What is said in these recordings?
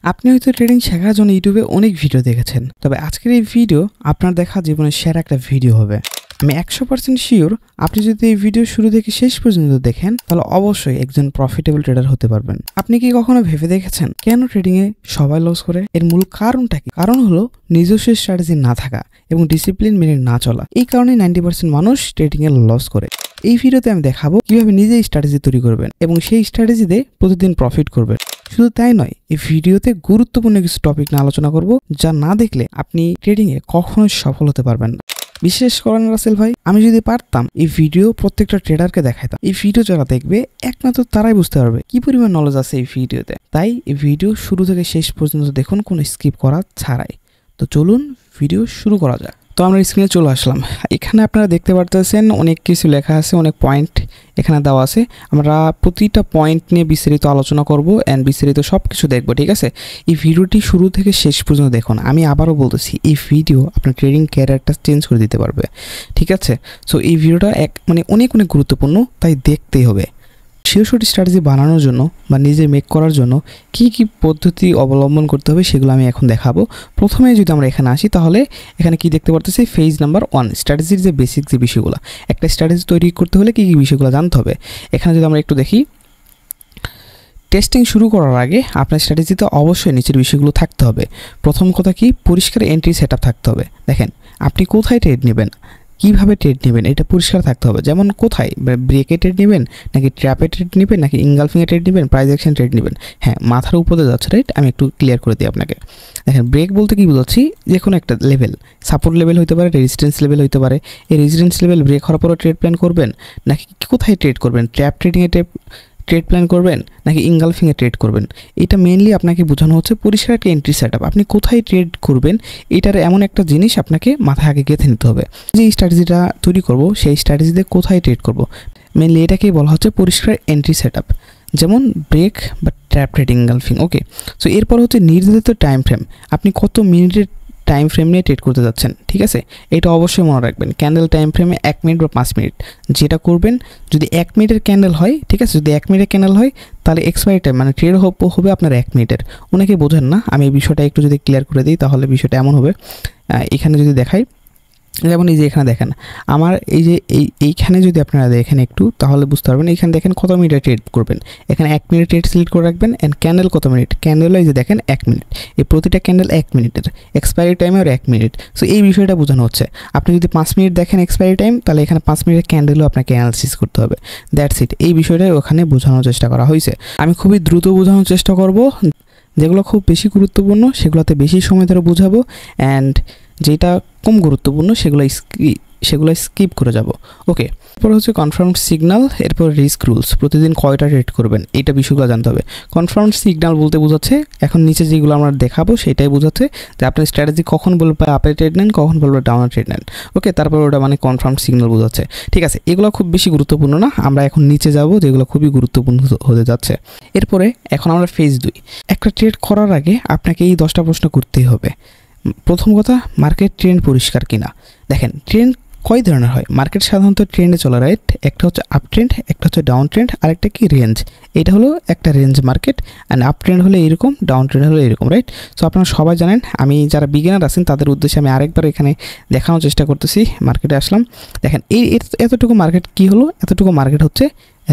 আপনি হয়তো ট্রেডিং শেখার জন্য ইউটিউবে অনেক ভিডিও দেখেছেন, তবে আজকের এই ভিডিও আপনার দেখা জীবনের সেরা একটা ভিডিও হবে। আমি 100% শিওর আপনি যদি এই ভিডিও শুরু থেকে শেষ পর্যন্ত দেখেন তাহলে অবশ্যই একজন প্রফিটেবল ট্রেডার হতে পারবেন। আপনি কি কখনো ভেবে দেখেছেন কেন ট্রেডিং এ সবাই লস করে? এর মূল কারণটা কি? কারণ হলো নিজস্ব স্ট্র্যাটেজি না থাকা এবং ডিসিপ্লিন মেনে না চলা। এই কারণে 90% মানুষ ট্রেডিং এ লস করে। এই ভিডিওতে আমি দেখাবো কিভাবে নিজেই স্ট্র্যাটেজি তৈরি করবেন এবং সেই স্ট্র্যাটেজিতে প্রতিদিন প্রফিট করবেন। শুধু তাই নয়, এই ভিডিওতে গুরুত্বপূর্ণ কিছু টপিক নিয়ে আলোচনা করব যা না দেখলে আপনি ট্রেডিং এ কখনোই সফল হতে পারবেন না। বিশেষ করেন রাসেল ভাই, আমি যদি পারতাম এই ভিডিও প্রত্যেকটা ট্রেডারকে দেখাইতাম। এই ভিডিও যারা দেখবে একমাত্র তারাই বুঝতে পারবে কি পরিমাণ নলেজ আছে এই ভিডিওতে। তাই এই ভিডিও শুরু থেকে শেষ পর্যন্ত দেখুন, কোনো স্কিপ করা ছাড়াই। তো চলুন ভিডিও শুরু করা যাক। তো আমরা স্ক্রিনে চলে আসলাম। এখানে আপনারা দেখতে পারতেছেন অনেক কিছু লেখা আছে, অনেক পয়েন্ট এখানে দেওয়া আছে। আমরা প্রতিটা পয়েন্ট নিয়ে বিস্তারিত আলোচনা করব এন্ড বিস্তারিত সব কিছু দেখবো, ঠিক আছে? এই ভিডিওটি শুরু থেকে শেষ পর্যন্ত দেখুন। আমি আবারও বলতেছি, এই ভিডিও আপনার ট্রেডিং ক্যারিয়ারটা চেঞ্জ করে দিতে পারবে, ঠিক আছে? সো এই ভিডিওটা অনেক গুরুত্বপূর্ণ, তাই দেখতেই হবে। সঠিক স্ট্র্যাটেজি বানানোর জন্য বা নিজে মেক করার জন্য কি কি পদ্ধতি অবলম্বন করতে হবে সেগুলো আমি এখন দেখাবো। প্রথমে যদি আমরা এখানে আসি তাহলে এখানে কি দেখতে পারতেছি, ফেজ নাম্বার 1, স্ট্র্যাটেজির যে বেসিক যে বিষয়গুলো, একটা স্ট্র্যাটেজি তৈরি করতে হলে কি কি বিষয়গুলো জানতে হবে। এখানে যদি আমরা একটু দেখি, টেস্টিং শুরু করার আগে আপনার স্ট্র্যাটেজিতে অবশ্যই নিচের বিষয়গুলো থাকতে হবে। প্রথম কথা কি, পরিষ্কার এন্ট্রি সেটআপ থাকতে হবে। দেখেন আপনি কোথায় ট্রেড নেবেন, কিভাবে ট্রেড নেবেন এটা পরিষ্কার থাকতে হবে। যেমন কোথায় ব্রেকে ট্রেড নেবেন, নাকি ট্র্যাপে ট্রেড নেবেন, নাকি ইনগালফিংয়ে ট্রেড নেবেন, প্রাইস অ্যাকশন ট্রেড নেবেন। হ্যাঁ, মাথার উপরে যাচ্ছে, রাইট? আমি একটু ক্লিয়ার করে দিই আপনাকে। দেখেন ব্রেক বলতে কি বোঝাচ্ছি, যে কোনো একটা লেভেল, সাপোর্ট লেভেল হতে পারে, রেজিস্ট্যান্স লেভেল হতে পারে। এই রেজিস্ট্যান্স লেভেল ব্রেক হওয়ার পরও ট্রেড প্ল্যান করবেন, নাকি কোথায় ট্রেড করবেন, ট্র্যাপ ট্রেডিংয়ে ট্রেড প্ল্যান করবেন, নাকি ইনগালফিংয়ে ট্রেড করবেন। এটা মেইনলি আপনাকে বোঝানো হচ্ছে পরিষ্কার একটা এন্ট্রি সেটআপ। আপনি কোথায় ট্রেড করবেন এটার এমন একটা জিনিস আপনাকে মাথায় আগে গেঁথে নিতে হবে। যে স্ট্র্যাটেজিটা তৈরি করব সেই স্ট্র্যাটেজিতে কোথায় ট্রেড করব, মেইনলি এটাকেই বলা হচ্ছে পরিষ্কার এন্ট্রি সেটআপ, যেমন ব্রেক বা ট্র্যাপ ট্রেডিং, ইনগালফিং। ওকে, সো এরপর হচ্ছে নির্ধারিত টাইম ফ্রেম। আপনি কত মিনিটের টাইম ফ্রেম নিয়ে ট্রেড করতে যাচ্ছেন, ঠিক আছে? এটা অবশ্যই মনে রাখবেন। ক্যান্ডেল টাইম ফ্রেমে 1 মিনিট বা 5 মিনিট যেটা করবেন। যদি 1 মিনিটের ক্যান্ডেল হয়, ঠিক আছে, যদি 1 মিনিটের ক্যান্ডেল হয় তাহলে এক্সপায়ারি টাইম মানে ট্রেড হবে আপনার 1 মিনিটের। অনেকে বোঝেন না, আমি এই বিষয়টা একটু যদি ক্লিয়ার করে দিই তাহলে বিষয়টা এমন হবে। এখানে যদি দেখাই, যেমন এই যে এখানে দেখেন আমার এই যে এইখানে যদি আপনারা দেখেন একটু তাহলে বুঝতে পারবেন। এখানে দেখেন কত মিনিটে ট্রেড করবেন, এখানে 1 মিনিট ট্রেড সিলেক্ট করে রাখবেন। অ্যান্ড ক্যান্ডেল কত মিনিট, ক্যান্ডেল এই যে দেখেন 1 মিনিট, এই প্রতিটা ক্যান্ডেল 1 মিনিটের, এক্সপায়ারি টাইম আর 1 মিনিট। সো এই বিষয়টা বোঝানো হচ্ছে। আপনি যদি 5 মিনিট দেখেন এক্সপায়ারি টাইম, তাহলে এখানে 5 মিনিটের ক্যান্ডেলও আপনাকে অ্যানালিসিস করতে হবে। That's it. এই বিষয়টাই ওখানে বোঝানোর চেষ্টা করা হয়েছে। আমি খুবই দ্রুত বোঝানোর চেষ্টা করব, যেগুলো খুব বেশি গুরুত্বপূর্ণ সেগুলোতে বেশি সময় ধরে বোঝাবো, অ্যান্ড যেটা কম গুরুত্বপূর্ণ সেগুলো স্কিপ করে যাব। ওকে, এরপর হচ্ছে কনফার্ম সিগন্যাল, এরপর রিস্ক রুলস। প্রতিদিন কয়টা ট্রেড করবেন এইটা বিষয়গুলো জানতে হবে। কনফার্ম সিগন্যাল বলতে বোঝাচ্ছে, এখন নিচে যেগুলো আমরা দেখাবো সেটাই বোঝাচ্ছে যে আপনার স্ট্র্যাটেজি কখন বলবে আপে ট্রেড নেন, কখন বলবে ডাউনে ট্রেড নেন। ওকে, তারপর ওটা মানে কনফার্ম সিগন্যাল বোঝাচ্ছে, ঠিক আছে? এগুলো খুব বেশি গুরুত্বপূর্ণ না, আমরা এখন নিচে যাব যেগুলো খুবই গুরুত্বপূর্ণ হতে যাচ্ছে। এরপরে এখন আমরা ফেজ 2। একটা ট্রেড করার আগে আপনাকে এই 10টা প্রশ্ন করতেই হবে। প্রথম কথা, মার্কেট ট্রেন্ড পরিষ্কার কিনা। দেখেন ট্রেন্ড কয় ধরনের হয়, মার্কেট সাধারণত ট্রেন্ডে চলে, রাইট? একটা হচ্ছে আপ ট্রেন্ড, একটা হচ্ছে ডাউন ট্রেন্ড, আর একটা কি রেঞ্জ। এটা হলো একটা range market. And up trend হলে এরকম, ডাউন ট্রেন্ড হলে এরকম, রাইট? সো আপনারা সবাই জানেন। আমি যারা বিগিনার আছেন তাদের উদ্দেশ্যে আমি আরেকবার এখানে দেখানোর চেষ্টা করতেছি। মার্কেটে আসলাম, দেখেন এতটুকু মার্কেট কি হলো, এতটুকু মার্কেট হচ্ছে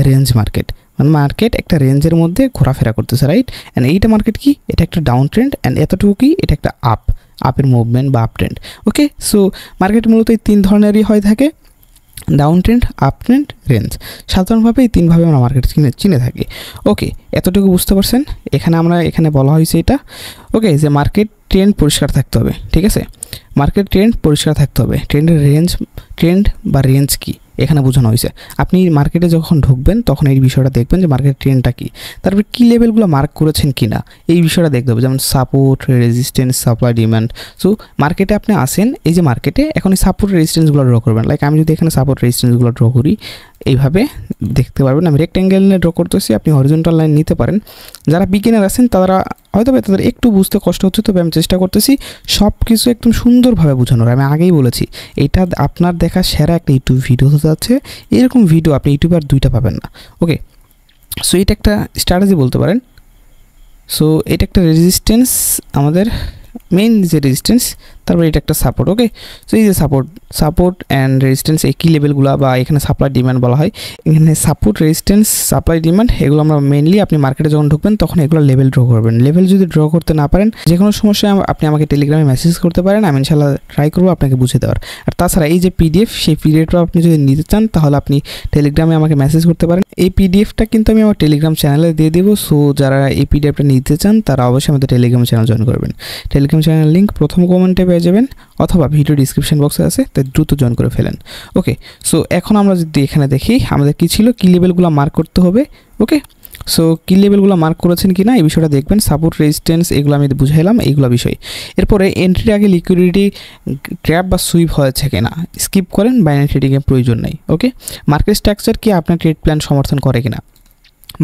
রেঞ্জ মার্কেট। মানে মার্কেট একটা রেঞ্জের মধ্যে ঘোরাফেরা করতেছে, রাইট? অ্যান্ড এইটা মার্কেট কি, এটা একটা ডাউন ট্রেন্ড, অ্যান্ড এতটুকু কি, এটা একটা আপের মুভমেন্ট বা আপ ট্রেন্ড। ওকে, সো মার্কেট মূলত এই 3 ধরনেরই হয়ে থাকে, down trend, up trend, range. সাধারণভাবে এই 3ভাবে আমরা মার্কেট চিনে থাকি। ওকে, এতটুকু বুঝতে পারছেন? এখানে বলা হয়েছে এটা। ওকে, যে মার্কেট ট্রেন্ড পরিষ্কার থাকতে হবে, ঠিক আছে? মার্কেট ট্রেন্ড পরিষ্কার থাকতে হবে। ট্রেন্ড বা রেঞ্জ কি এখানে বোঝানো হয়েছে। আপনি মার্কেটে যখন ঢুকবেন তখন এই বিষয়টা দেখবেন যে মার্কেটের ট্রেন্ডটা কী, তারপরে কী লেভেলগুলো মার্ক করেছেন কি না এই বিষয়টা দেখতে হবে। যেমন support, resistance, supply, demand. So মার্কেটে আপনি আসেন, এই যে মার্কেটে এখন এই সাপোর্ট রেজিস্ট্যান্সগুলো ড্র করবেন। লাইক আমি যদি এখানে সাপোর্ট রেজিস্ট্যান্সগুলো ড্র করি, এইভাবে দেখতে পারবেন। আমি রেক্ট্যাঙ্গেল নিয়ে ড্র করতেছি, আপনি হরিজন্টাল লাইন নিতে পারেন। যারা বিগিনার আছেন তারা হয়তো তাদের একটু বুঝতে কষ্ট হচ্ছে, তবে আমি চেষ্টা করতেছি সব কিছু একদম সুন্দরভাবে বোঝানোর। আমি আগেই বলেছি এটা আপনার দেখা সেরা একটা ইউটিউব ভিডিও হতে যাচ্ছে। এরকম ভিডিও আপনি ইউটিউবে আর 2টা পাবেন না। ওকে, সো এটা একটা স্ট্র্যাটেজি বলতে পারেন। সো এটা একটা রেজিস্ট্যান্স, আমাদের মেইন যে রেজিস্ট্যান্স, তারপরে এটা একটা সাপোর্ট। ওকে, সো এই যে সাপোর্ট অ্যান্ড রেজিস্ট্যান্স এই কি লেভেলগুলো বা এখানে সাপ্লাই ডিমান্ড বলা হয়, এখানে সাপোর্ট রেজিস্ট্যান্স সাপ্লাই ডিমান্ড এগুলো আমরা মেইনলি আপনি মার্কেটে যখন ঢুকবেন তখন এগুলো লেভেল ড্র করবেন। লেভেল যদি ড্র করতে না পারেন, যে কোনো সমস্যায় আপনি আমাকে টেলিগ্রামে মেসেজ করতে পারেন, আমি ইনশাআল্লাহ ট্রাই করবো আপনাকে বুঝে দেওয়ার। আর তাছাড়া এই যে পিডিএফ, সেই পিডিএফটা আপনি যদি নিতে চান তাহলে আপনি টেলিগ্রামে আমাকে মেসেজ করতে পারেন। এই পিডিএফটা কিন্তু আমি আমার টেলিগ্রাম চ্যানেলে দিয়ে দেবো। সো যারা এই পিডিএফটা নিতে চান তারা অবশ্যই আমাদের টেলিগ্রাম চ্যানেল জয়েন করবেন। টেলিগ্রাম চ্যানেল লিঙ্ক প্রথম কমেন্টে পেয়ে যাবেন অথবা ভিডিও ডিসক্রিপশন বক্সে আছে, তাই দ্রুত জয়েন করে ফেলেন। ওকে, সো এখন আমরা যদি এখানে দেখি আমাদের কী ছিল, কি লেভেলগুলো মার্ক করতে হবে। ওকে, সো কি লেভেলগুলো মার্ক করেছেন কি না এই বিষয়টা দেখবেন। সাপোর্ট রেজিস্ট্যান্স এগুলো আমি বুঝাইলাম, এইগুলো বিষয়। এরপরে এন্ট্রির আগে লিকুইডিটি ট্র্যাপ বা সুইপ হয়েছে কিনা স্কিপ করেন, বাইনারি ট্রেডিংয়ের প্রয়োজন নেই। ওকে, মার্কেট স্ট্রাকচার কি আপনার ট্রেড প্ল্যান সমর্থন করে কিনা।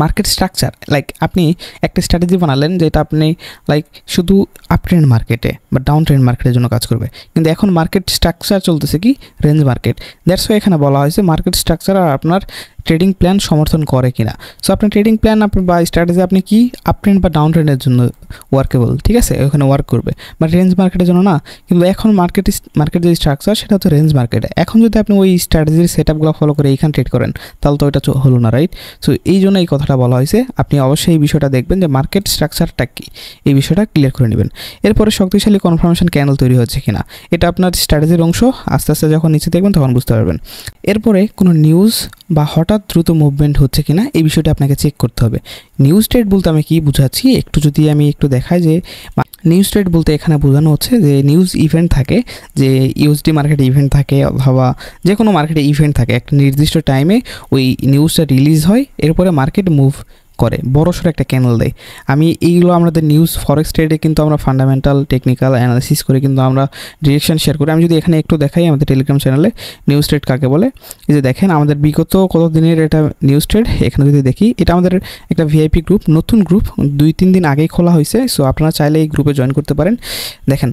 মার্কেট স্ট্রাকচার লাইক আপনি একটা স্ট্র্যাটেজি বানালেন যেটা আপনি লাইক শুধু আপ ট্রেন্ড মার্কেটে বা ডাউন ট্রেন্ড মার্কেটের জন্য কাজ করবে, কিন্তু এখন মার্কেট স্ট্রাকচার চলতেছে কি রেঞ্জ মার্কেট। দ্যাটস ওয়াই এখানে বলা হয়েছে মার্কেট স্ট্রাকচার আর আপনার ট্রেডিং প্ল্যান সমর্থন করে কিনা। সো আপনার ট্রেডিং প্ল্যান বা স্ট্র্যাটেজি আপনি কি আপ ট্রেন্ড বা ডাউন ট্রেন্ডের জন্য ওয়ার্কেবল, ঠিক আছে, ওখানে ওয়ার্ক করবে, বাট রেঞ্জ মার্কেটের জন্য না। কিন্তু এখন মার্কেট যে স্ট্রাকচার সেটা হচ্ছে রেঞ্জ মার্কেটে। এখন যদি আপনি ওই স্ট্র্যাটেজির সেট আপগুলো ফলো করে এইখানে ট্রেড করেন তাহলে তো ওইটা হলো না, রাইট। সো এই জন্য এই কথাটা বলা হয়েছে। আপনি অবশ্যই এই বিষয়টা দেখবেন যে মার্কেট স্ট্রাকচারটা কি, এই বিষয়টা ক্লিয়ার করে নেবেন। এরপরে শক্তিশালী কনফার্মেশন ক্যান্ডেল তৈরি হচ্ছে কিনা, এটা আপনার স্ট্র্যাটেজির অংশ। আস্তে আস্তে যখন নিচে দেখবেন তখন বুঝতে পারবেন। এরপরে কোনো নিউজ বা হঠাৎ দ্রুত মুভমেন্ট হচ্ছে কিনা এই বিষয়টা আপনাকে চেক করতে হবে। নিউজ ট্রেড বলতে আমি কি বুঝাচ্ছি একটু যদি আমি একটু দেখাই, যে নিউজ ট্রেড বলতে এখানে বোঝানো হচ্ছে যে নিউজ ইভেন্ট থাকে, যে ইউএসডি মার্কেটে ইভেন্ট থাকে অথবা যে কোনো মার্কেটে ইভেন্ট থাকে, একটা নির্দিষ্ট টাইমে ওই নিউজটা রিলিজ হয়, এরপরে মার্কেট মুভ করে, বড়সড় একটা ক্যান্ডেল দেয়। আমি এইগুলো আমাদের নিউজ ফরেক্স ট্রেডে কিন্তু আমরা ফান্ডামেন্টাল টেকনিক্যাল অ্যানালিসিস করে কিন্তু আমরা ডিরেকশন শেয়ার করি। আমি যদি এখানে একটু দেখাই আমাদের টেলিগ্রাম চ্যানেলে নিউজ ট্রেড কাকে বলে, এই যে দেখেন আমাদের বিগত কত দিনের এটা নিউজ ট্রেড। এখানে যদি দেখি এটা আমাদের একটা ভিআইপি গ্রুপ, নতুন গ্রুপ, 2-3 দিন আগেই খোলা হয়েছে। সো আপনারা চাইলে এই গ্রুপে জয়েন করতে পারেন। দেখেন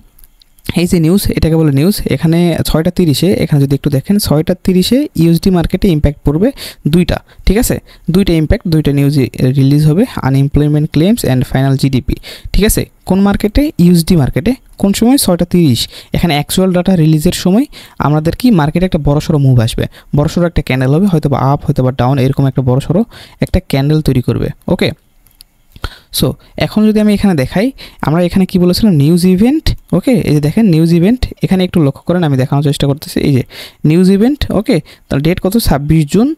এই যে নিউজ, এটাকে বলে নিউজ। এখানে 6:30 এখানে যদি একটু দেখেন 6:30 ইউএসডি মার্কেটে ইম্প্যাক্ট পড়বে দুইটা, ঠিক আছে, দুইটা ইম্প্যাক্ট, দুইটা নিউজ রিলিজ হবে, unemployment claims and final GDP, ঠিক আছে। কোন মার্কেটে? ইউএসডি মার্কেটে। কোন সময়? 6:30। এখানে অ্যাকচুয়াল ডাটা রিলিজের সময় আমাদের কি মার্কেটে একটা বড়সড় মুভ আসবে, বড়সড় একটা ক্যান্ডেল হবে, হয়তো বা আপ হয়তো বা ডাউন, এরকম একটা বড়সড় একটা ক্যান্ডেল তৈরি করবে। ওকে, সো এখন যদি আমি এখানে দেখাই, আমরা এখানে কি বলেছিলাম নিউজ ইভেন্ট। ওকে, এই যে দেখেন নিউজ ইভেন্ট, এখানে একটু লক্ষ্য করেন, আমি দেখানোর চেষ্টা করতেছি। এই যে নিউজ ইভেন্ট, ওকে, তাহলে ডেট কত? 26 জুন।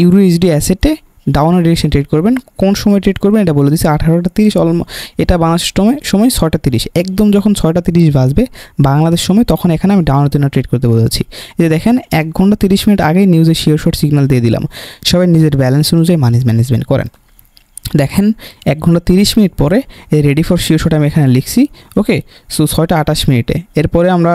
ইউরো ইউএসডি অ্যাসেটে ডাউনের ডিরেকশন ট্রেড করবেন। কোন সময় ট্রেড করবেন এটা বলে দিচ্ছি, 18:30 এটা বাংলাদেশ সময় 6:30, একদম যখন 6:30 বাজবে বাংলাদেশ সময়, তখন এখানে আমি ডাউনের জন্য ট্রেড করতে বলেছি। এই যে দেখেন 1 ঘন্টা 30 মিনিট আগে নিউজে শিওর শর্ট সিগন্যাল দিয়ে দিলাম। সবাই নিজের ব্যালেন্স অনুযায়ী মানি ম্যানেজমেন্ট করেন। দেখেন 1 ঘন্টা 30 মিনিট পরে এই রেডি ফর শিওর শট আমি এখানে লিখছি। ওকে, সো 6:28 এরপরে আমরা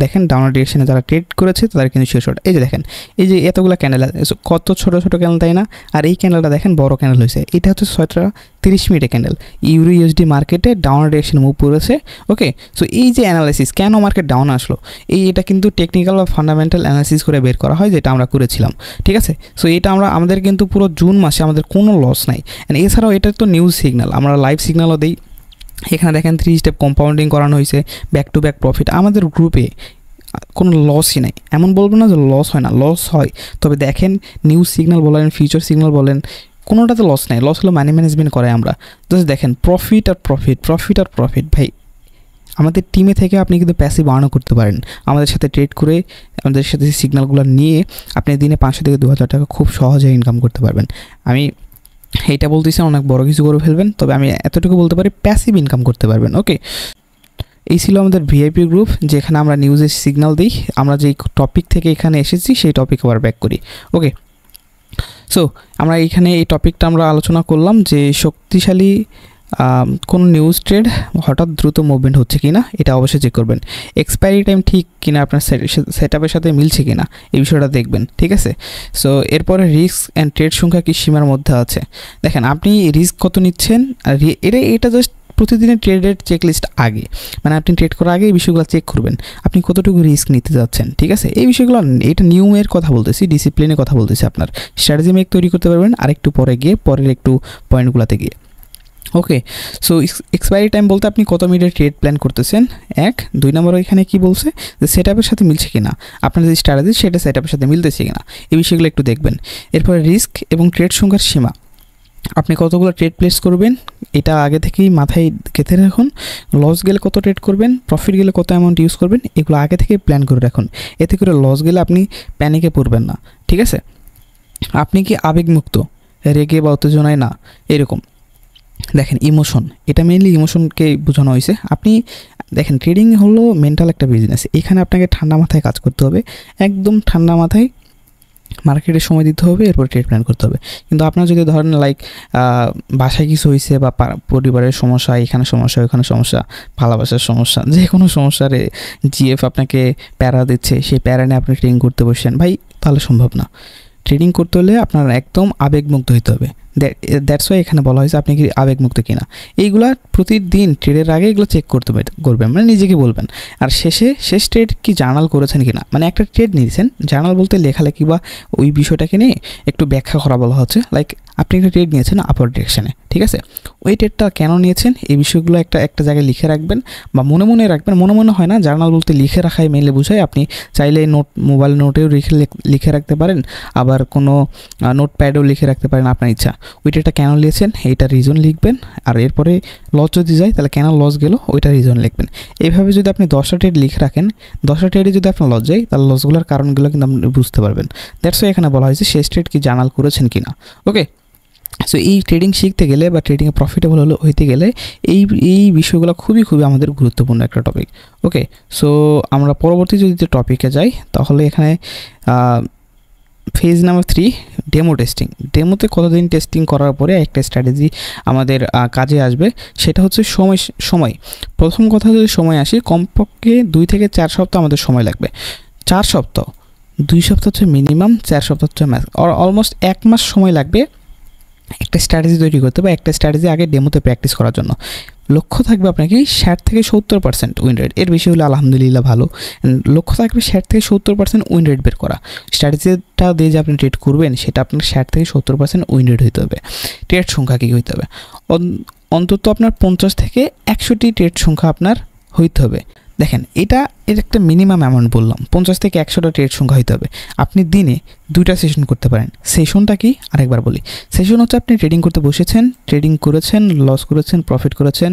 দেখেন ডাউনার ডিরেকশনে যারা ট্রেড করেছে তাদের কিন্তু শিওর শট। এই যে দেখেন এই যে এতগুলো ক্যান্ডেল, কত ছোট ছোট ক্যান্ডেল, তাই না? আর এই ক্যান্ডেলটা দেখেন বড় ক্যান্ডেল হয়েছে, এটা হচ্ছে 6:30 ক্যান্ডেল। ইউরো ইউএসডি মার্কেটে ডাউনার ডিরেকশনে মুভ করেছে। ওকে, সো এই যে অ্যানালাইসিস কেন মার্কেট ডাউন আসলো, এটা কিন্তু টেকনিক্যাল বা ফান্ডামেন্টাল অ্যানালাইসিস করে বের করা হয়, যেটা আমরা করেছিলাম, ঠিক আছে। সো এটা আমাদের কিন্তু পুরো জুন মাসে আমাদের কোনো লস নাই। এছাড়াও এটা তো নিউজ সিগন্যাল, আমরা লাইভ সিগন্যালও দিই। এখানে দেখেন 3 স্টেপ কম্পাউন্ডিং করানো হয়েছে, ব্যাক টু ব্যাক প্রফিট। আমাদের গ্রুপে কোনো লসই নাই, এমন বলবো না যে লস হয় না, লস হয়। তবে দেখেন নিউজ সিগন্যাল বলেন, ফিউচার সিগন্যাল বলেন, কোনোটাতে লস নাই। লস হলো মানি ম্যানেজমেন্ট করে আমরা। জাস্ট দেখেন প্রফিট আর প্রফিট, প্রফিট আর প্রফিট। ভাই আমাদের টিমে থেকে আপনি কিন্তু প্যাসিভ আর্নও করতে পারেন। আমাদের সাথে ট্রেড করে, আমাদের সাথে সিগন্যালগুলো নিয়ে আপনি দিনে 500 থেকে 2000 টাকা খুব সহজে ইনকাম করতে পারবেন। আমি এইটা বলতেছি অনেক বড় কিছু করে ফেলবেন, তবে আমি এতটুকু বলতে পারি প্যাসিভ ইনকাম করতে পারবেন। ওকে, এই ছিল আমাদের ভিআইপি গ্রুপ, যেখানে আমরা নিউজের সিগন্যাল দিই। আমরা যেই টপিক থেকে এখানে এসেছি সেই টপিক আবার ব্যাক করি। ওকে, সো আমরা এইখানে এই টপিকটা আমরা আলোচনা করলাম যে শক্তিশালী কোন নিউজ ট্রেড হঠাৎ দ্রুত মুভমেন্ট হচ্ছে কিনা এটা অবশ্যই চেক করবেন। এক্সপায়ারি টাইম ঠিক কিনা, আপনার সেটআপের সাথে মিলছে কিনা এই বিষয়টা দেখবেন, ঠিক আছে। সো এরপরে রিস্ক অ্যান্ড ট্রেড সংখ্যা কি সীমার মধ্যে আছে। দেখেন আপনি রিস্ক কত নিচ্ছেন, আর এটা জাস্ট প্রতিদিনের ট্রেডের চেকলিস্ট আগে, মানে আপনি ট্রেড করার আগে এই বিষয়গুলো চেক করবেন, আপনি কতটুকু রিস্ক নিতে যাচ্ছেন, ঠিক আছে। এই বিষয়গুলো, এটা নিয়মের কথা বলতেছি, ডিসিপ্লিনের কথা বলতেছি। আপনার স্ট্র্যাটেজি মেক তৈরি করতে পারবেন আরেকটু পরে গিয়ে, পরের একটু পয়েন্টগুলোতে গিয়ে। ওকে, সো এক্সপায়ারি টাইম বলতে আপনি কত মিনিটের ট্রেড প্ল্যান করতেছেন, 2 নম্বর এখানে কি বলছে যে সেটআপের সাথে মিলছে কিনা, আপনার যে স্ট্র্যাটেজি সেটা সেটআপের সাথে মিলতেছে কিনা, এই বিষয়গুলো একটু দেখবেন। এরপরে রিস্ক এবং ট্রেড সংখ্যার সীমা, আপনি কতগুলো ট্রেড প্লেস করবেন এটা আগে থেকেই মাথায় গেঁথে রাখুন। লস গেলে কত ট্রেড করবেন, প্রফিট গেলে কত অ্যামাউন্ট ইউজ করবেন, এগুলো আগে থেকে প্ল্যান করে রাখুন। এতে করে লস গেলে আপনি প্যানিকে পড়বেন না, ঠিক আছে। আপনি কি আবেগমুক্ত, রেগে বা উত্তেজনায় না, এরকম। দেখেন ইমোশন, এটা মেইনলি ইমোশনকে বোঝানো হয়েছে। আপনি দেখেন ট্রেডিং হলো মেন্টাল একটা বিজনেস, এখানে আপনাকে ঠান্ডা মাথায় কাজ করতে হবে, একদম ঠান্ডা মাথায় মার্কেটে সময় দিতে হবে, এরপর ট্রেড প্ল্যান করতে হবে। কিন্তু আপনার যদি ধরেন লাইক বাসায় কিছু হয়েছে বা পরিবারের সমস্যা, এখানে সমস্যা ওখানে সমস্যা, ভালোবাসার সমস্যা, যে কোনো সমস্যার জিএফ আপনাকে প্যারা দিচ্ছে, সেই প্যারা নিয়ে আপনি ট্রেডিং করতে বসছেন, ভাই তাহলে সম্ভব না। ট্রেডিং করতে হলে আপনার একদম আবেগমুক্ত হতে হবে। দ্যাটস ওয়াই এখানে বলা হয়েছে আপনি কি আবেগমুক্ত কিনা। এইগুলা প্রতিদিন ট্রেডের আগে এগুলো চেক করবেন, মানে নিজেকে বলবেন। আর শেষ ট্রেড কি জার্নাল করেছেন কিনা, মানে একটা ট্রেড নিয়েছেন, জার্নাল বলতে লেখালেখি বা ওই বিষয়টাকে নিয়ে একটু ব্যাখ্যা করা বলা হচ্ছে। লাইক আপনি একটা ট্রেড নিয়েছেন আপার ডিরেকশনে, ঠিক আছে, ওই ট্রেডটা কেন নিয়েছেন এই বিষয়গুলো একটা জায়গায় লিখে রাখবেন বা মনে রাখবেন। মনে হয় না, জার্নাল বলতে লিখে রাখাই মেলে বোঝায়। আপনি চাইলে মোবাইল নোটেও লিখে রাখতে পারেন, আবার কোনো নোটপ্যাডেও লিখে রাখতে পারেন, আপনার ইচ্ছা। ওই ট্রেডটা কেন নিয়েছেন এইটা রিজন লিখবেন, আর এরপরে লস যদি যায় তাহলে কেন লস গেল ওইটা রিজন লিখবেন। এইভাবে যদি আপনি 10টা ট্রেড লিখে রাখেন, 10টা ট্রেডে যদি আপনার লস যায় তাহলে লসগুলোর কারণগুলো কিন্তু আপনি বুঝতে পারবেন। দ্যাটস ওয়াই এখানে বলা হয়েছে শেষ ট্রেড কি জার্নাল করেছেন কিনা। ওকে, সো এই ট্রেডিং শিখতে গেলে বা ট্রেডিংয়ে প্রফিটেবল হইতে গেলে এই বিষয়গুলো খুবই আমাদের গুরুত্বপূর্ণ একটা টপিক। ওকে, সো আমরা পরবর্তী যদি টপিকে যাই তাহলে এখানে ফেজ নাম্বার 3 ডেমো টেস্টিং। ডেমোতে কতদিন টেস্টিং করার পরে একটা স্ট্র্যাটেজি আমাদের কাজে আসবে, সেটা হচ্ছে সময়। প্রথম কথা যদি সময় আসি, কমপক্ষে 2 থেকে 4 সপ্তাহ আমাদের সময় লাগবে। 4 সপ্তাহ, 2 সপ্তাহ হচ্ছে মিনিমাম, 4 সপ্তাহ হচ্ছে ম্যাক্স, অলমোস্ট 1 মাস সময় লাগবে একটা স্ট্র্যাটেজি তৈরি করতে বা একটা স্ট্র্যাটেজি আগে ডেমোতে প্র্যাকটিস করার জন্য। লক্ষ্য থাকবে আপনাকে 60 থেকে 70% উইন রেট, এর বেশি হলে আলহামদুলিল্লাহ ভালো। লক্ষ্য থাকবে 60 থেকে 70% উইন রেট বের করা। স্ট্র্যাটেজিটা দিয়ে যে আপনি ট্রেড করবেন সেটা আপনার 60 থেকে 70% উইন রেট হইতে হবে। ট্রেড সংখ্যা কী হইতে হবে, অন্তত আপনার 50 থেকে 100টি ট্রেড সংখ্যা আপনার হইতে হবে। দেখেন এর একটা মিনিমাম অ্যামাউন্ট বললাম, 50 থেকে 100টা ট্রেড সংখ্যা হইতে হবে। আপনি দিনে 2টা সেশন করতে পারেন। সেশনটা কি আরেকবার বলি, সেশন হচ্ছে আপনি ট্রেডিং করতে বসেছেন, ট্রেডিং করেছেন, লস করেছেন, প্রফিট করেছেন,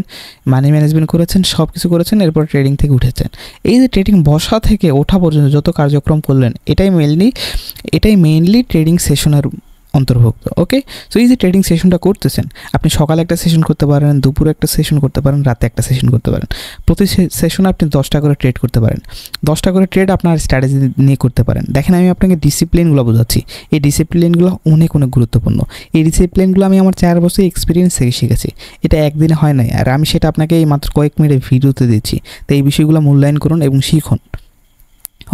মানি ম্যানেজমেন্ট করেছেন, সব কিছু করেছেন, এরপর ট্রেডিং থেকে উঠেছেন। এই যে ট্রেডিং বসা থেকে ওঠা পর্যন্ত যত কার্যক্রম করলেন এটাই মেইনলি ট্রেডিং সেশনের অন্তর্ভুক্ত। ওকে, সো এই যে ট্রেডিং সেশনটা করতেছেন, আপনি সকালে একটা সেশন করতে পারেন, দুপুরে একটা সেশন করতে পারেন, রাতে একটা সেশন করতে পারেন। প্রতি সেশনে আপনি 10টা করে ট্রেড করতে পারেন। 10টা করে ট্রেড আপনার স্ট্র্যাটেজি নিয়ে করতে পারেন। দেখেন আমি আপনাকে ডিসিপ্লিনগুলো বোঝাচ্ছি, এই ডিসিপ্লিনগুলো অনেক গুরুত্বপূর্ণ। এই ডিসিপ্লিনগুলো আমি আমার 4 বছর এক্সপিরিয়েন্স থেকে শিখেছি, এটা একদিনে হয় নাই। আর আমি সেটা আপনাকে এই মাত্র কয়েক মিনিটের ভিডিওতে দিচ্ছি। তো এই বিষয়গুলো মূল্যায়ন করুন এবং শিখুন।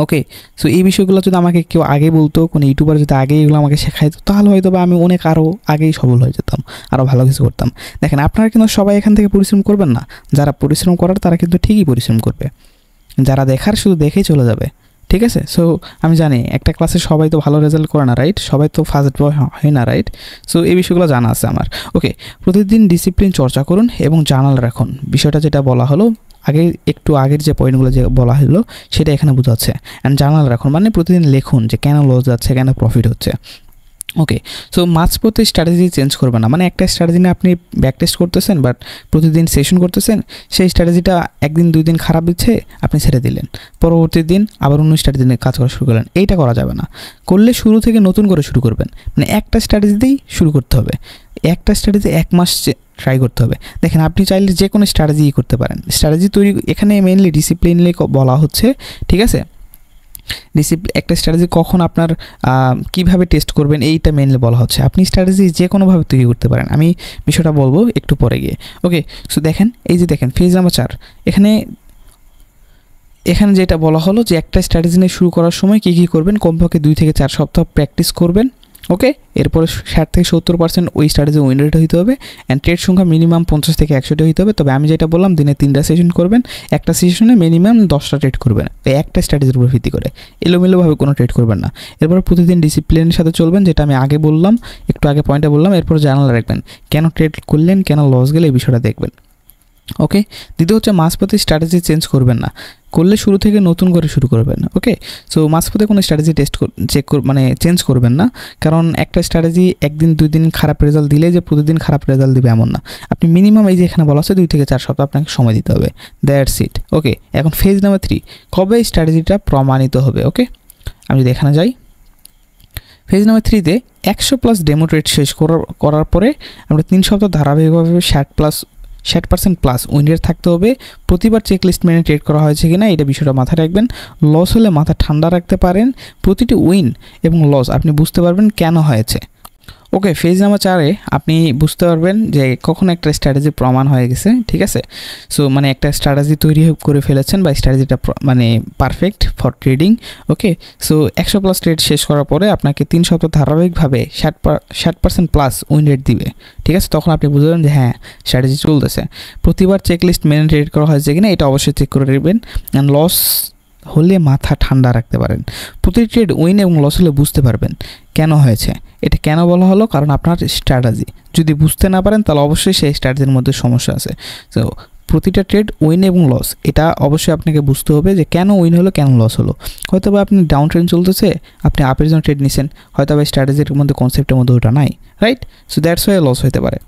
ওকে, সো এই বিষয়গুলো যদি আমাকে কেউ আগে বলতো, কোনো ইউটিউবার যদি আগে এগুলো আমাকে শেখাইতো, তাহলে হয়তো বা আমি আরও আগেই সফল হয়ে যেতাম, আরও ভালো কিছু করতাম। দেখেন আপনারা কিন্তু সবাই এখান থেকে পরিশ্রম করবেন না, যারা পরিশ্রম করার তারা কিন্তু ঠিকই পরিশ্রম করবে, যারা দেখার শুধু দেখেই চলে যাবে। ঠিক আছে, সো আমি জানি একটা ক্লাসে সবাই তো ভালো রেজাল্ট করে না, রাইট, সবাই তো ফার্স্ট বয় হয় না, রাইট। সো এই বিষয়গুলো জানা আছে আমার। ওকে, প্রতিদিন ডিসিপ্লিন চর্চা করুন এবং জার্নাল রাখুন। বিষয়টা যেটা বলা হলো একটু আগের যে পয়েন্টগুলো যে বলা হলো সেটা এখানে বোঝাচ্ছে। অ্যান্ড জার্নাল রাখুন মানে প্রতিদিন লিখুন যে কেন লস যাচ্ছে, কেন প্রফিট হচ্ছে। ওকে, সো মাঝপথে স্ট্র্যাটেজি চেঞ্জ করবেন না, মানে একটা স্ট্র্যাটেজি নিয়ে আপনি ব্যাক টেস্ট করতেছেন বাট প্রতিদিন সেশন করতেছেন, সেই স্ট্র্যাটেজিটা 1 দিন 2 দিন খারাপ দিচ্ছে, আপনি ছেড়ে দিলেন, পরবর্তী দিন আবার অন্য স্ট্র্যাটেজি নিয়ে কাজ করা শুরু করলেন। এইটা করা যাবে না। করলে শুরু থেকে নতুন করে শুরু করবেন, মানে একটা স্ট্র্যাটেজি দিয়েই শুরু করতে হবে। একটা স্ট্র্যাটেজি 1 মাস ট্রাই করতে হবে। দেখেন আপনি চাইলে যে কোনো স্ট্র্যাটেজি করতে পারেন। স্ট্র্যাটেজি তৈরি এখানে মেইনলি ডিসিপ্লিনলি বলা হচ্ছে, ঠিক আছে। একটা স্ট্র্যাটেজি কখন আপনার কিভাবে টেস্ট করবেন এইটা মেইনলি বলা হচ্ছে। আপনি স্ট্র্যাটেজি যে কোনোভাবে তৈরি করতে পারেন, আমি বিষয়টা বলবো একটু পরে গিয়ে। ওকে, সো দেখেন এই যে দেখেন ফেজ নাম্বার 4, এখানে যেটা বলা হলো যে একটা স্ট্র্যাটেজি নিয়ে শুরু করার সময় কী করবেন, কমপক্ষে 2 থেকে 4 সপ্তাহ প্র্যাকটিস করবেন, ওকে, এরপরে 60 থেকে 70% ওই স্ট্র্যাটেজি উইন রেট হইতে হবে অ্যান্ড ট্রেড সংখ্যা মিনিমাম 50 থেকে 100টা হইতে হবে। তবে আমি যেটা বললাম দিনে 3টা সেশন করবেন, একটা সেশনে মিনিমাম 10টা ট্রেড করবেন, এই একটা স্ট্র্যাটেজির উপর ভিত্তি করে, এলোমেলোভাবে কোনো ট্রেড করবেন না। এরপর প্রতিদিন ডিসিপ্লিনের সাথে চলবেন, যেটা আমি আগে বললাম, একটু আগে পয়েন্টে বললাম। এরপর জার্নাল রাখবেন, কেন ট্রেড করলেন, কেন লস গেলে এই বিষয়টা দেখবেন। ওকে, দ্বিতীয় হচ্ছে মাঝপথে স্ট্র্যাটেজি চেঞ্জ করবেন না, করলে শুরু থেকে নতুন করে শুরু করবেন। ওকে, সো মাঝপথে কোনো স্ট্র্যাটেজি চেঞ্জ করবেন না, কারণ একটা স্ট্র্যাটেজি একদিন 2 দিন খারাপ রেজাল্ট দিলে যে প্রতিদিন খারাপ রেজাল্ট দিবে এমন না। আপনি মিনিমাম এই যে এখানে বলা আছে 2 থেকে 4 সপ্তাহ আপনাকে সময় দিতে হবে, দ্যাটস ইট। ওকে, এখন ফেজ নাম্বার 3, কবে স্ট্র্যাটেজিটা প্রমাণিত হবে। ওকে, আমি যদি এখানে যাই, ফেজ নাম্বার 3তে 100+ ডেমো ট্রেড শেষ করার পরে আমরা 3 সপ্তাহ ধারাবাহিকভাবে 60% প্লাস উইন রেট থাকতে হবে। প্রতিবার চেকলিস্ট মেনে ট্রেড করা হয়েছে কিনা এটা বিষয়টা মাথায় রাখবেন। লস হলে মাথা ঠান্ডা রাখতে পারেন, প্রতিটি উইন এবং লস আপনি বুঝতে পারবেন কেন হয়েছে। ওকে, ফেজ নাম্বার 4-এ আপনি বুঝতে পারবেন যে কখন একটা স্ট্র্যাটেজি প্রমাণ হয়ে গেছে। ঠিক আছে, সো মানে একটা স্ট্র্যাটেজি তৈরি করে ফেলেছেন বা স্ট্র্যাটেজিটা মানে perfect for trading. Okay, so 100+ trade শেষ করার পরে আপনাকে 3 সপ্তাহ ধারাবাহিকভাবে 60% প্লাস উইন রেট দিবে। ঠিক আছে, তখন আপনি বুঝবেন যে হ্যাঁ স্ট্র্যাটেজি চলতেছে। প্রতিবার চেকলিস্ট মেনে ট্রেড করা হয়েছে কিনা এটা অবশ্যই চেক করে নেবেন। অ্যান্ড লস হলে মাথা ঠান্ডা রাখতে পারেন, প্রতি ট্রেড উইন এবং লস হলে বুঝতে পারবেন কেন হয়েছে। এটা কেন বলা হলো, কারণ আপনার স্ট্র্যাটেজি যদি বুঝতে না পারেন তাহলে অবশ্যই সেই স্ট্র্যাটেজির মধ্যে সমস্যা আছে। সো প্রতিটা ট্রেড উইন এবং লস এটা অবশ্যই আপনাকে বুঝতে হবে যে কেন উইন হলো, কেন লস হলো। হয়তো বা আপনি ডাউন ট্রেন্ড চলতেছে, আপনি আপের জন্য ট্রেড নিছেন, হয়তো বা স্ট্র্যাটেজির মধ্যে কনসেপ্টের মধ্যে ওটা নাই, right? So that's why loss হতে পারে।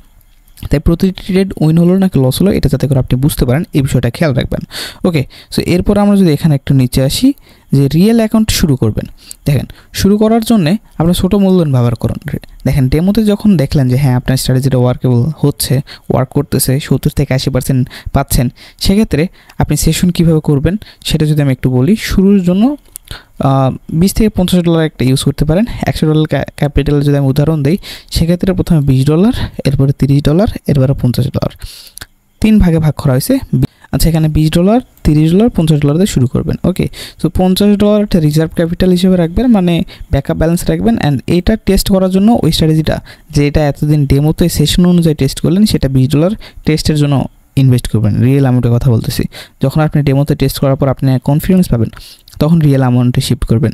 তাই প্রতিটি ট্রেড উইন হলো নাকি লস হলো এটা যাতে করে আপনি বুঝতে পারেন এই বিষয়টা খেয়াল রাখবেন। ওকে, সো এরপর আমরা যদি এখানে একটু নিচে আসি, যে রিয়েল অ্যাকাউন্ট শুরু করবেন। দেখেন, শুরু করার জন্যে আপনার ছোটো মূলধন ব্যবহার করুন। দেখেন ডেমোতে যখন দেখলেন যে হ্যাঁ আপনার স্ট্র্যাটেজিটা ওয়ার্কেবল হচ্ছে, ওয়ার্ক করতেছে, 70 থেকে 80% পাচ্ছেন, সেক্ষেত্রে আপনি সেশন কীভাবে করবেন সেটা যদি আমি একটু বলি। শুরুর জন্য $20 থেকে $50 একটা ইউজ করতে পারেন। $100 ক্যাপিটালের যদি আমি উদাহরণ দিই, সেক্ষেত্রে প্রথমে $20, এরপরে $30, এরপরে $50, 3 ভাগে ভাগ করা হয়েছে। আচ্ছা, এখানে $20, $30, $50 দিয়ে শুরু করবেন। ওকে, সো $50 একটা রিজার্ভ ক্যাপিটাল হিসেবে রাখবেন, মানে ব্যাকআপ ব্যালেন্স রাখবেন। অ্যান্ড এটা টেস্ট করার জন্য ওই স্ট্র্যাটেজিটা যে এটা এতদিন ডেমোতে সেশন অনুযায়ী টেস্ট করলেন সেটা $20 টেস্টের জন্য ইনভেস্ট করবেন। রিয়েল অ্যামাউন্টের কথা বলতেছি। যখন আপনি ডেমোতে টেস্ট করার পর আপনি কনফিডেন্স পাবেন তখন রিয়েল অ্যামাউন্টে শিফট করবেন।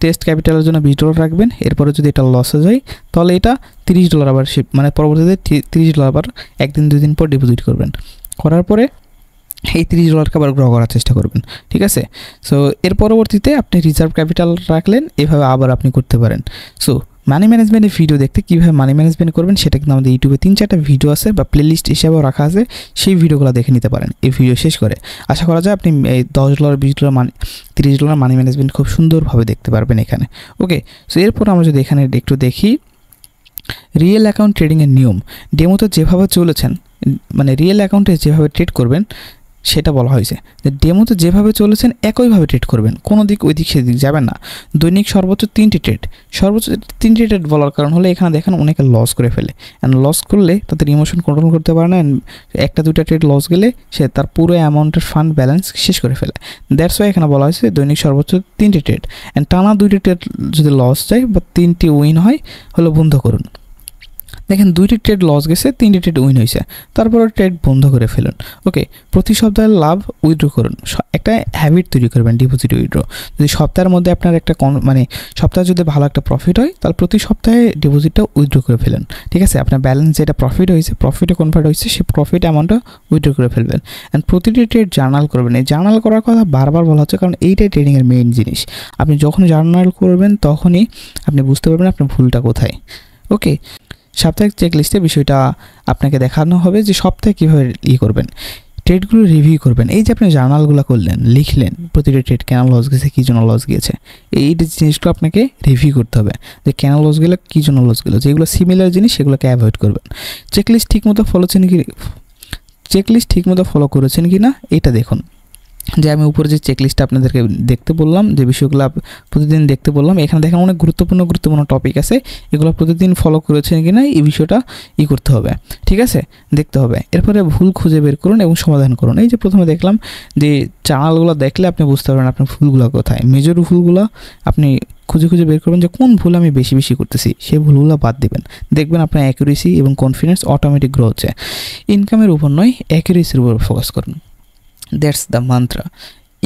টেস্ট ক্যাপিটালের জন্য $20 রাখবেন। এরপরে যদি এটা লস হয়ে যায় তাহলে এটা $30 আবার শিফট, মানে পরবর্তীতে $30 আবার 1 দিন 2 দিন পর ডিপোজিট করবেন। করার পরে এই $30কে আবার গ্রো করার চেষ্টা করবেন। ঠিক আছে, সো এর পরবর্তীতে আপনি রিজার্ভ ক্যাপিটাল রাখলেন, এভাবে আবার আপনি করতে পারেন। সো মানি ম্যানেজমেন্টের ভিডিও দেখতে কীভাবে মানি ম্যানেজমেন্ট করবেন সেটা কিন্তু আমাদের ইউটিউবে 3-4টা ভিডিও আছে বা প্লেলিস্ট হিসাবেও রাখা আছে, সেই ভিডিওগুলো দেখে নিতে পারেন এই ভিডিও শেষ করে। আশা করা যায় আপনি এই $10, $20, $30 মানি ম্যানেজমেন্ট খুব সুন্দরভাবে দেখতে পারবেন এখানে। ওকে, সো এরপর আমরা যদি এখানে একটু দেখি রিয়েল অ্যাকাউন্ট ট্রেডিংয়ের নিয়ম। ডেমোতে যেভাবে চলেছেন, মানে রিয়েল অ্যাকাউন্টে যেভাবে ট্রেড করবেন সেটা বলা হয়েছে যে ডেমোতে যেভাবে চলেছেন একইভাবে ট্রেড করবেন, কোনো দিক ওই দিক সেদিক যাবেন না। দৈনিক সর্বোচ্চ 3টি ট্রেড, সর্বোচ্চ 3টি ট্রেড বলার কারণ হলে এখানে দেখেন অনেকে লস করে ফেলে। অ্যান্ড লস করলে তাদের ইমোশন কন্ট্রোল করতে পারে না, অ্যান্ড 1-2টা ট্রেড লস গেলে সে তার পুরো অ্যামাউন্টের ফান্ড ব্যালেন্স শেষ করে ফেলে। দ্যাটস ওয়াই এখানে বলা হয়েছে দৈনিক সর্বোচ্চ 3টি ট্রেড। অ্যান্ড টানা 2টি ট্রেড যদি লস যায় বা 3টি উইন হয় হলে বন্ধ করুন। দেখেন 2টি ট্রেড লস গেছে, 3টি ট্রেড উইন হয়েছে, তারপরে ট্রেড বন্ধ করে ফেলুন। ওকে, প্রতি সপ্তাহে লাভ উইথড্র করুন। একটা হ্যাবিট তৈরি করবেন ডিপোজিট উইথড্র। যদি সপ্তাহের মধ্যে আপনার একটা মানে সপ্তাহে যদি ভালো একটা প্রফিট হয় তাহলে প্রতি সপ্তাহে ডিপোজিটটা উইথড্র করে ফেলেন। ঠিক আছে, আপনার ব্যালেন্স যেটা প্রফিট হয়েছে, প্রফিটে কনভার্ট হয়েছে, সেই প্রফিট অ্যামাউন্টটা উইথড্র করে ফেলবেন। অ্যান্ড প্রতিটি ট্রেড জার্নাল করবেন। এই জার্নাল করার কথা বারবার বলা হচ্ছে কারণ এইটাই ট্রেডিংয়ের মেইন জিনিস। আপনি যখন জার্নাল করবেন তখনই আপনি বুঝতে পারবেন আপনার ভুলটা কোথায়। ওকে, সাপ্তাহিক চেক লিস্টে বিষয়টা আপনাকে দেখানো হবে যে সপ্তাহে কীভাবে করবেন, ট্রেডগুলো রিভিউ করবেন। এই যে আপনি জার্নালগুলো করলেন, লিখলেন প্রতিটা ট্রেড কেন লস গেছে, কী জন্য লস গিয়েছে, এই জিনিসগুলো আপনাকে রিভিউ করতে হবে যে কেন লস গেলো, কী জন্য লস গেলো। যেগুলো সিমিলার জিনিস সেগুলোকে অ্যাভয়েড করবেন। চেকলিস্ট ঠিকমতো ফলো করেছেন কি না এটা দেখুন। যে আমি উপরে যে চেকলিস্টটা আপনাদেরকে দেখতে বললাম, যে বিষয়গুলো প্রতিদিন দেখতে বললাম, এখানে দেখেন অনেক গুরুত্বপূর্ণ টপিক আছে, এগুলো প্রতিদিন ফলো করেছেন কিনা এই বিষয়টা করতে হবে। ঠিক আছে, দেখতে হবে। এরপরে ভুল খুঁজে বের করুন এবং সমাধান করুন। এই যে প্রথমে দেখলাম যে চ্যানেলগুলো দেখলে আপনি বুঝতে পারবেন আপনার ভুলগুলো কোথায়, মেজর ভুলগুলো আপনি খুঁজে খুঁজে বের করবেন যে কোন ভুল আমি বেশি বেশি করতেছি, সেই ভুলগুলো বাদ দিবেন। দেখবেন আপনার অ্যাকুরেসি এবং কনফিডেন্স অটোমেটিক গ্রো হচ্ছে। ইনকামের উপর নয়, অ্যাকুরেসির উপর ফোকাস করুন। That's the mantra.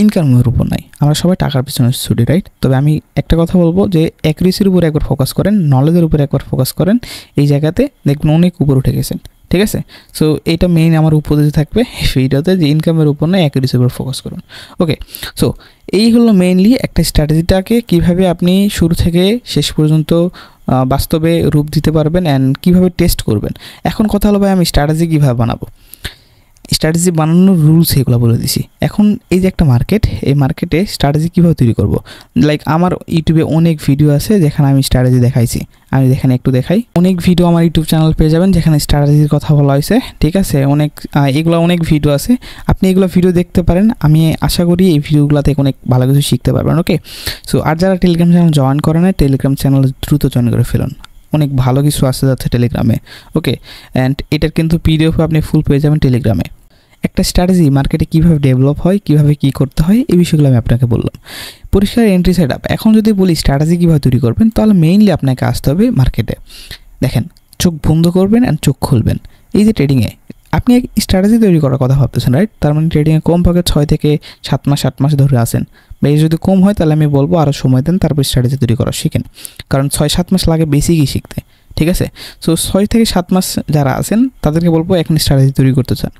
ইনকামের উপর নয়, আমরা সবাই টাকার পিছনে ছুটি, রাইট? তবে আমি একটা কথা বলবো যে অ্যাকুরেসির উপর একবার ফোকাস করেন, নলেজের উপর একবার ফোকাস করেন, এই জায়গাতে দেখবেন অনেক উপর উঠে গেছেন। ঠিক আছে, সো এইটা মেইন আমার উপদেশ থাকবে ভিডিওতে, যে ইনকামের উপর নয় অ্যাকুরেসির উপর ফোকাস করুন। ওকে, সো এই হলো মেইনলি একটা স্ট্র্যাটেজিটাকে কীভাবে আপনি শুরু থেকে শেষ পর্যন্ত বাস্তবে রূপ দিতে পারবেন অ্যান্ড কীভাবে টেস্ট করবেন। এখন কথা হলো ভাই আমি স্ট্র্যাটেজি কীভাবে বানাবো, স্ট্র্যাটেজি বানানোর রুলস এগুলো বলে দিছি। এখন এই যে একটা মার্কেট, এই মার্কেটে স্ট্র্যাটেজি কীভাবে তৈরি করব, লাইক আমার ইউটিউবে অনেক ভিডিও আছে যেখানে আমি স্ট্র্যাটেজি দেখাইছি। আমি এখানে একটু দেখাই, অনেক ভিডিও আমার ইউটিউব চ্যানেল পেয়ে যাবেন যেখানে স্ট্র্যাটেজির কথা বলা হয়েছে। ঠিক আছে, এগুলো অনেক ভিডিও আছে, আপনি এগুলো ভিডিও দেখতে পারেন। আমি আশা করি এই ভিডিওগুলো থেকে অনেক ভালো কিছু শিখতে পারবেন। ওকে, সো আর যারা টেলিগ্রাম চ্যানেল জয়েন করে না, টেলিগ্রাম চ্যানেল দ্রুত জয়েন করে ফেলুন, অনেক ভালো কিছু আসতে যাচ্ছে টেলিগ্রামে। ওকে, অ্যান্ড এটার কিন্তু পিডিএফ আপনি ফুল পেয়ে যাবেন টেলিগ্রামে। একটা স্ট্র্যাটেজি মার্কেটে কীভাবে ডেভেলপ হয়, কীভাবে কী করতে হয়, এই বিষয়গুলো আমি আপনাকে বললাম। পরিষ্কার এন্ট্রি সেট আপ। এখন যদি বলি স্ট্র্যাটেজি কীভাবে তৈরি করবেন, তাহলে মেইনলি আপনাকে আসতে হবে মার্কেটে। দেখেন, চোখ বন্ধ করবেন অ্যান্ড চোখ খুলবেন। এই যে ট্রেডিংয়ে আপনি এক স্ট্র্যাটেজি তৈরি করার কথা ভাবতেছেন, রাইট? তার মানে ট্রেডিংয়ে কমপক্ষে 6 থেকে 7 মাস 8 মাস ধরে আসেন। বা এই যদি কম হয় তাহলে আমি বলবো আরও সময় দেন, তারপর স্ট্র্যাটেজি তৈরি করা শিখেন, কারণ 6-7 মাস লাগে বেসিকই শিখতে। ঠিক আছে, সো 6 থেকে 7 মাস যারা আছেন তাদেরকে বলবো এখন স্ট্র্যাটেজি তৈরি করতে চান।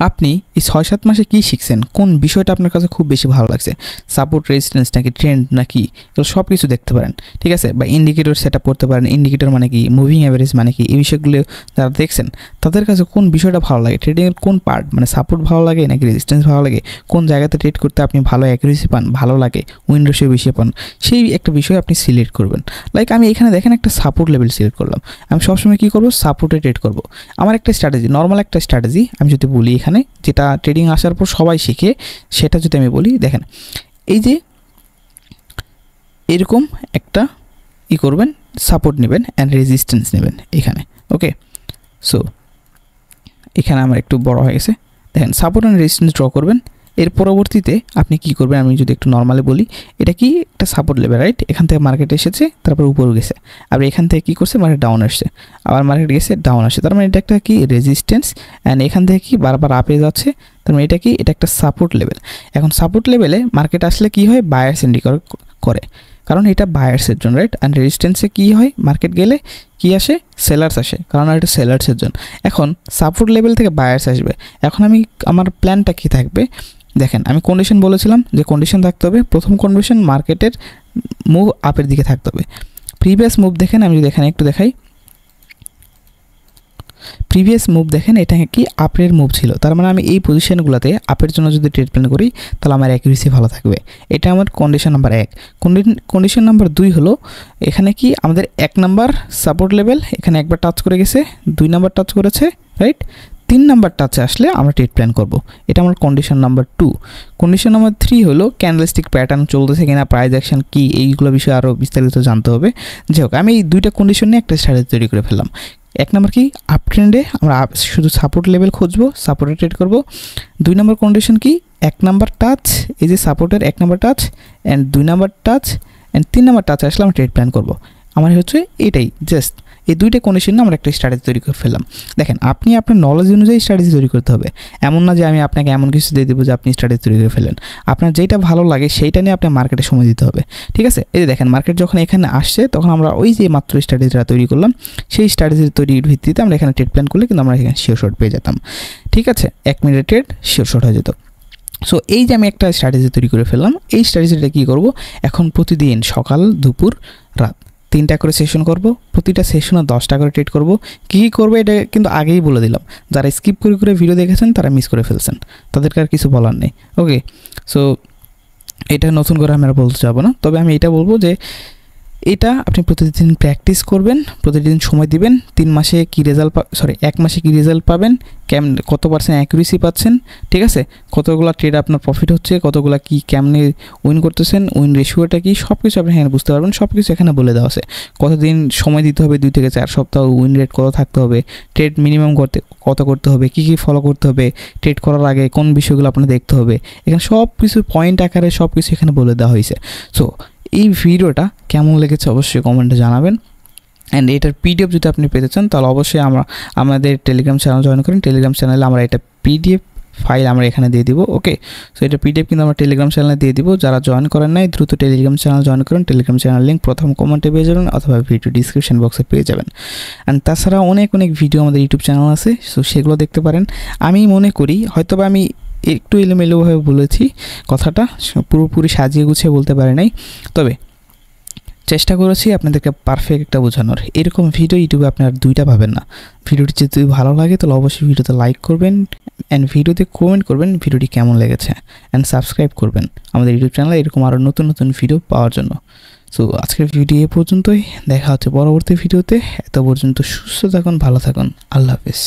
আপনি এই 6-7 মাসে কী শিখছেন, কোন বিষয়টা আপনার কাছে খুব বেশি ভালো লাগছে, সাপোর্ট রেজিস্ট্যান্স নাকি ট্রেন্ড নাকি, এগুলো সব কিছু দেখতে পারেন। ঠিক আছে, বা ইন্ডিকেটর সেট আপ করতে পারেন। ইন্ডিকেটর মানে কি, মুভিং অ্যাভারেজ মানে কি, এই বিষয়গুলো যারা দেখছেন তাদের কাছে কোন বিষয়টা ভালো লাগে, ট্রেডিংয়ের কোন পার্ট, মানে সাপোর্ট ভালো লাগে নাকি রেজিস্ট্যান্স ভালো লাগে, কোন জায়গাতে ট্রেড করতে আপনি ভালো অ্যাকুরেসি পান, ভালো লাগে, উইন রেশিও বেশি পান, সেই একটা বিষয় আপনি সিলেক্ট করবেন। লাইক আমি এখানে দেখেন একটা সাপোর্ট লেভেল সিলেক্ট করলাম। আমি সবসময় কী করবো, সাপোর্টে ট্রেড করব। আমার একটা স্ট্র্যাটেজি, নর্মাল একটা স্ট্র্যাটেজি আমি যদি বলি এখানে, যেটা ট্রেডিং আসার পর সবাই শিখে, সেটা যদি আমি বলি, দেখেন এই যে এরকম একটা করবেন, সাপোর্ট নেবেন অ্যান্ড রেজিস্ট্যান্স নেবেন এখানে। ওকে, সো এখানে আমার একটু বড় হয়ে গেছে। দেখেন সাপোর্ট অ্যান্ড রেজিস্ট্যান্স ড্র করবেন। এর পরবর্তীতে আপনি কি করবেন, আমি যদি একটু নর্মালি বলি, এটা কি একটা সাপোর্ট লেভেল, রাইট? এখান থেকে মার্কেট এসেছে, তারপর উপরে গেছে, আবার এখান থেকে কী করছে, মার্কেট ডাউন আসছে, আবার মার্কেট গেছে ডাউন আসছে, তার মানে এটা একটা কি রেজিস্ট্যান্স, অ্যান্ড এখান থেকে কি বারবার আপে যাচ্ছে, তার মানে এটা কি, এটা একটা সাপোর্ট লেভেল। এখন সাপোর্ট লেভেলে মার্কেট আসলে কি হয়, বায়ার্স ইন্ডিকেট করে, কারণ এটা বায়ার্সের জন্য, রাইট? অ্যান্ড রেজিস্ট্যান্সে কী হয়, মার্কেট গেলে কি আসে, সেলার্স আসে, কারণ এটা সেলার্সের জন্য। এখন সাপোর্ট লেভেল থেকে বায়ার্স আসবে। এখন আমি আমার প্ল্যানটা কী থাকবে, দেখেন আমি কন্ডিশন বলেছিলাম যে কন্ডিশন থাকতে হবে। প্রথম কন্ডিশন, মার্কেটের মুভ আপের দিকে থাকতে হবে। প্রিভিয়াস মুভ দেখেন, আমি যদি এখানে একটু দেখাই, প্রিভিয়াস মুভ দেখেন, এটা কি আপের মুভ ছিল, তার মানে আমি এই পজিশনগুলোতে আপের জন্য যদি ট্রেড প্ল্যান করি তাহলে আমার অ্যাকুরেসি ভালো থাকবে। এটা আমার কন্ডিশন নাম্বার 1। কন্ডিশন নাম্বার 2 হলো, এখানে কি আমাদের 1 নাম্বার সাপোর্ট লেভেল এখানে একবার টাচ করে গেছে, 2 নাম্বার টাচ করেছে, রাইট? 3 নাম্বার টাচে আসলে আমরা ট্রেড প্ল্যান করব। এটা আমার কন্ডিশন নাম্বার 2। কন্ডিশন নাম্বার 3 হলো ক্যান্ডেলস্টিক প্যাটার্ন চলতেছে কিনা, প্রাইস অ্যাকশন কী, এইগুলো বিষয়ে আরও বিস্তারিত জানতে হবে। যাই হোক, আমি এই 2টা কন্ডিশন নিয়ে একটা স্ট্র্যাটেজি তৈরি করে ফেললাম। 1 নাম্বার কি, আপ ট্রেন্ডে আমরা শুধু সাপোর্ট লেভেল খুঁজবো, সাপোর্টে ট্রেড করব। 2 নাম্বার কন্ডিশন কি, 1 নাম্বার টাচ, এই যে সাপোর্টের 1 number touch and 2 number touch and 3 number touch আসলে আমরা ট্রেড প্ল্যান করব। আমার হচ্ছে এটাই, জাস্ট এই 2টা কন্ডিশন আমরা একটা স্ট্র্যাটেজি তৈরি করে ফেললাম। দেখেন, আপনি আপনার নলেজ অনুযায়ী স্ট্র্যাটেজি তৈরি করতে হবে। এমন না যে আমি আপনাকে এমন কিছু দিয়ে দেবো যে আপনি স্ট্র্যাটেজি তৈরি করে ফেলেন। আপনার যেটা ভালো লাগে সেইটা নিয়ে আপনার মার্কেটে সময় দিতে হবে। ঠিক আছে, এই যে দেখেন মার্কেট যখন এখানে আসছে তখন আমরা ওই যে মাত্র স্ট্র্যাটেজিটা তৈরি করলাম, সেই স্ট্র্যাটেজি তৈরির ভিত্তিতে আমরা এখানে ট্রেড প্ল্যান করলে কিন্তু আমরা এখানে শিওর শর্ট পেয়ে যেতাম। ঠিক আছে, 1 মিনিটের ট্রেড শিওর শর্ট হয়ে যেত। সো এই যে আমি একটা স্ট্র্যাটেজি তৈরি করে ফেললাম, এই স্ট্র্যাটেজিটা কী করব, এখন প্রতিদিন সকাল, দুপুর, রাত 3টা করে সেশন করব। প্রতিটা সেশনে 10টা করে ট্রেড করব। কী কী করবো এটা কিন্তু আগেই বলে দিলাম। যারা স্কিপ করে ভিডিও দেখেছেন তারা মিস করে ফেলছেন, তাদেরকে আর কিছু বলার নেই। ওকে, সো এটা নতুন করে আমি আর বলতে যাবো না, তবে আমি এটা বলবো যে এটা আপনি প্রতিদিন প্র্যাকটিস করবেন, প্রতিদিন সময় দিবেন। 3 মাসে কী রেজাল্ট 1 মাসে কী রেজাল্ট পাবেন, কত পার্সেন্ট অ্যাকুরেসি পাচ্ছেন, ঠিক আছে, কতগুলো ট্রেড আপনার প্রফিট হচ্ছে, কতগুলো কি কেমনে উইন করতেছেন, উইন রেশিওটা কি, সব কিছু আপনি এখানে বুঝতে পারবেন। সব কিছু এখানে বলে দেওয়া আছে। কতদিন সময় দিতে হবে, 2 থেকে 4 সপ্তাহ, উইন রেট কত থাকতে হবে, ট্রেড মিনিমাম কত করতে হবে, কী কী ফলো করতে হবে, ট্রেড করার আগে কোন বিষয়গুলো আপনার দেখতে হবে, এখানে সব কিছু পয়েন্ট আকারে সব কিছু এখানে বলে দেওয়া হয়েছে। সো এই ভিডিওটা কেমন লেগেছে অবশ্যই কমেন্টে জানাবেন। অ্যান্ড এটার পিডিএফ যদি আপনি পেতে চান তাহলে অবশ্যই আমাদের টেলিগ্রাম চ্যানেল জয়েন করেন। টেলিগ্রাম চ্যানেলে আমরা এটা পিডিএফ ফাইল আমরা এখানে দিয়ে দিব। ওকে, সো এটা পিডিএফ কিন্তু আমরা টেলিগ্রাম চ্যানেলে দিয়ে দিব। যারা জয়েন করেন নাই দ্রুত টেলিগ্রাম চ্যানেল জয়েন করুন। টেলিগ্রাম চ্যানেল লিঙ্ক প্রথম কমেন্টে পেয়ে যাবেন অথবা ভিডিও ডিসক্রিপশন বক্সে পেয়ে যাবেন। অ্যান্ড তাছাড়া অনেক ভিডিও আমাদের ইউটিউব চ্যানেল আছে, সো সেগুলো দেখতে পারেন। আমি মনে করি হয়তোবা আমি একটু এলোমেলোভাবে বলেছি, কথাটা পুরোপুরি সাজিয়ে গুছিয়ে বলতে পারি নাই, তবে চেষ্টা করেছি আপনাদেরকে পারফেক্ট একটা বোঝানোর। এরকম ভিডিও ইউটিউবে আপনারা দুইটা পাবেন না। ভিডিওটি যদি ভালো লাগে তাহলে অবশ্যই ভিডিওতে লাইক করবেন অ্যান্ড ভিডিওতে কমেন্ট করবেন ভিডিওটি কেমন লেগেছে, অ্যান্ড সাবস্ক্রাইব করবেন আমাদের ইউটিউব চ্যানেলে এরকম আরও নতুন ভিডিও পাওয়ার জন্য। সো আজকের ভিডিও এ পর্যন্তই, দেখা হচ্ছে পরবর্তী ভিডিওতে। এত পর্যন্ত সুস্থ থাকুন, ভালো থাকুন, আল্লাহ হাফেজ।